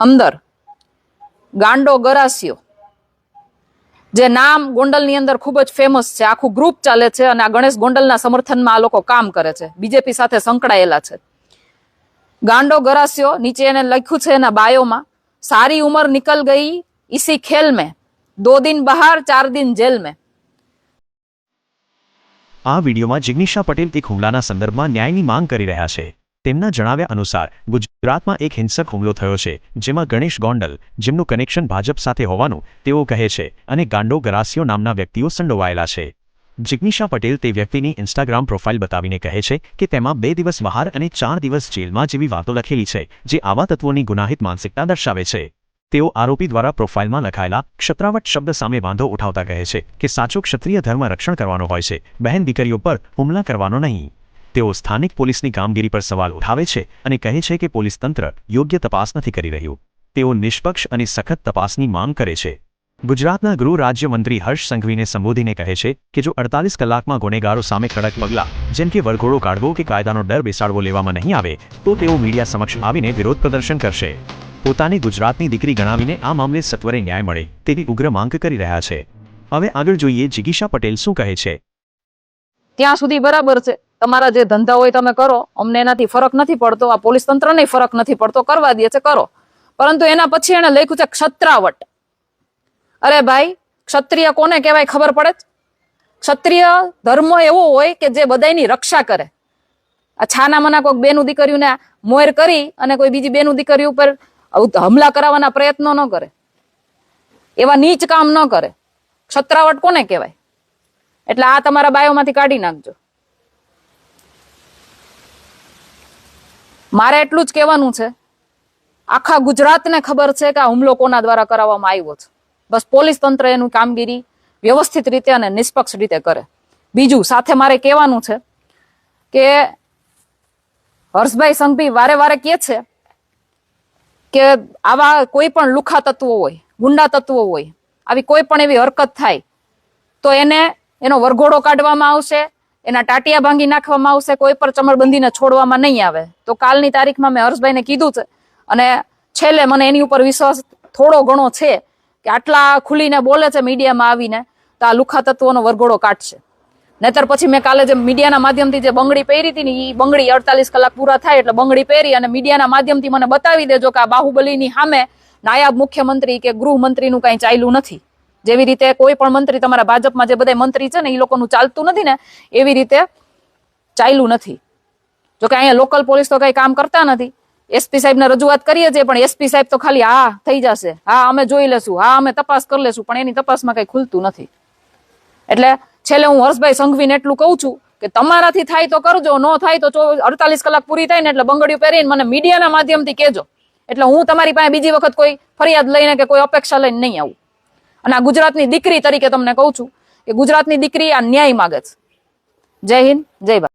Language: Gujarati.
અંદર ગાંડો ગરાસિયો, જે નામ ગોંડલની અંદર ખૂબ જ ફેમસ છે, આખું ગ્રુપ ચાલે છે અને આ ગણેશ ગોંડલના સમર્થનમાં આ લોકો કામ કરે છે, બીજેપી સાથે સંકળાયેલા છે. ગાંડો ગરાસિયો, નીચે એને લખ્યું છે એના બાયોમાં, સારી ઉંમર નિકલ ગઈ इसी खेल में, 2 दिन बाहर 4 दिन जेल में. આ વિડીયોમાં જિગ્નિશા પટેલ એક હુમલાના સંદર્ભમાં ન્યાયની માંગ કરી રહ્યા છે. તેમના જણાવ્યા અનુસાર ગુજરાતમાં એક હિંસક હુમલો થયો છે, જેમાં ગણેશ ગોંડલ, જેમનું કનેક્શન ભાજપ સાથે હોવાનું તેઓ કહે છે, અને ગાંડો ગરાસિયો નામના વ્યક્તિઓ સંડોવાયેલા છે. જિગ્નિશા પટેલ તે વ્યક્તિની ઇન્સ્ટાગ્રામ પ્રોફાઇલ બતાવીને કહે છે કે તેમાં 2 દિવસ બહાર અને 4 દિવસ જેલમાં જેવી વાતો લખેલી છે, જે આવા તત્વોની ગુનાહિત માનસિકતા દર્શાવે છે. તેઓ આરોપી દ્વારા પ્રોફાઇલમાં લખાયેલા ક્ષત્રાવટ શબ્દ સામે વાંધો ઉઠાવતા કહે છે કે સાચો ક્ષત્રિય ધર્મ રક્ષણ કરવાનો હોય છે, બહેન દીકરીઓ પર હુમલા કરવાનો નહીં. તેઓ સ્થાનિક પોલીસની કામગીરી પર સવાલ ઉઠાવે છે અને કહે છે કે પોલીસ તંત્ર યોગ્ય તપાસ નથી કરી રહ્યું. તેઓ નિષ્પક્ષ અને સખત તપાસની માંગ કરે છે. ગુજરાતના ગૃહ રાજ્યમંત્રી હર્ષ સંઘવીને સંબોધીને કહે છે કે જો 48 કલાકમાં ગુનેગારો સામે કડક પગલાં, જેમ કે વરઘોડો કાઢવો કે કાયદાનો ડર બેસાડવો લેવામાં નહીં આવે, તો તેઓ મીડિયા સમક્ષ આવીને વિરોધ પ્રદર્શન કરશે. પોતાની ગુજરાતની દીકરી ગણાવીને આ મામલે સત્વરે ન્યાય મળે તેવી ઉગ્ર માંગ કરી રહ્યા છે. હવે આગળ જોઈએ જિગીશા પટેલ શું કહે છે. ત્યાં સુધી બરાબર છે, તમારા જે ધંધા હોય તમે કરો, અમને એનાથી ફરક નથી પડતો, આ પોલીસ તંત્રને ફરક નથી પડતો, કરવા દે છે કરો. પરંતુ એના પછી એને લખ્યું છે ક્ષત્રાવટ. અરે ભાઈ, ક્ષત્રિય કોને કહેવાય ખબર પડે? ક્ષત્રિય ધર્મ એવો હોય કે જે બધાની રક્ષા કરે. આ છાના મના કોઈક બેનું દીકરીઓને મોર કરી અને કોઈ બીજી બેનું દીકરી ઉપર હમલા કરાવવાના પ્રયત્નો ન કરે, એવા નીચ કામ ન કરે. ક્ષત્રાવટ કોને કહેવાય? એટલે આ તમારા બાયોમાંથી કાઢી નાખજો. મારે એટલું જ કહેવાનું છે, આખા ગુજરાતને ખબર છે કે આ હુમલો કોના દ્વારા કરાવવામાં આવ્યો છે. બસ પોલીસ તંત્ર એનું કામગીરી વ્યવસ્થિત રીતે અને નિષ્પક્ષ રીતે કરે. બીજું સાથે મારે કહેવાનું છે કે હર્ષભાઈ સંઘવી વારે વારે કહે છે કે આવા કોઈ પણ લુખા તત્વો હોય, ગુંડા તત્વો હોય, આવી કોઈ પણ એવી હરકત થાય તો એનો વરઘોડો કાઢવામાં આવશે, એના ટાટિયા ભાંગી નાખવામાં આવશે, કોઈ પર ચમરબંધીને છોડવામાં નહીં આવે. તો કાલની તારીખમાં મેં હર્ષભાઈને કીધું છે અને છેલ્લે મને એની ઉપર વિશ્વાસ થોડો ઘણો છે કે આટલા ખુલીને બોલે છે મીડિયામાં આવીને, તો આ લુખા તત્વોનો વરઘોડો કાઢશે. નહીતર પછી મેં કાલે જે મીડિયાના માધ્યમથી જે બંગડી પહેરી હતી ને, એ બંગડી 48 કલાક પૂરા થાય એટલે બંગડી પહેરી અને મીડિયાના માધ્યમથી મને બતાવી દેજો કે આ બાહુબલીની સામે નાયબ મુખ્યમંત્રી કે ગૃહમંત્રીનું કઈ ચાલ્યું નથી. જેવી રીતે કોઈ પણ મંત્રી, તમારા ભાજપમાં જે બધા મંત્રી છે ને, એ લોકોનું ચાલતું નથી ને, એવી રીતે ચાલ્યું નથી. જોકે અહીંયા લોકલ પોલીસ તો કઈ કામ કરતા નથી. એસપી સાહેબને રજૂઆત કરીએ છીએ, પણ એસપી સાહેબ તો ખાલી હા થઈ જશે, હા અમે જોઈ લેશું, હા અમે તપાસ કરી લેશું, પણ એની તપાસમાં કઈ ખુલતું નથી. એટલે છેલ્લે હું હર્ષભાઈ સંઘવીને એટલું કહું છું કે તમારાથી થાય તો કરજો, ન થાય તો 48 કલાક પૂરી થાય ને એટલે બંગડીઓ પહેરીને મને મીડિયાના માધ્યમથી કહેજો. એટલે હું તમારી પાસે બીજી વખત કોઈ ફરિયાદ લઈને કે કોઈ અપેક્ષા લઈને નહીં આવું. અને આ ગુજરાતની દીકરી તરીકે તમને કહું છું કે ગુજરાતની દીકરી આ ન્યાય માગે છે. જય હિન્દ, જય ભારત.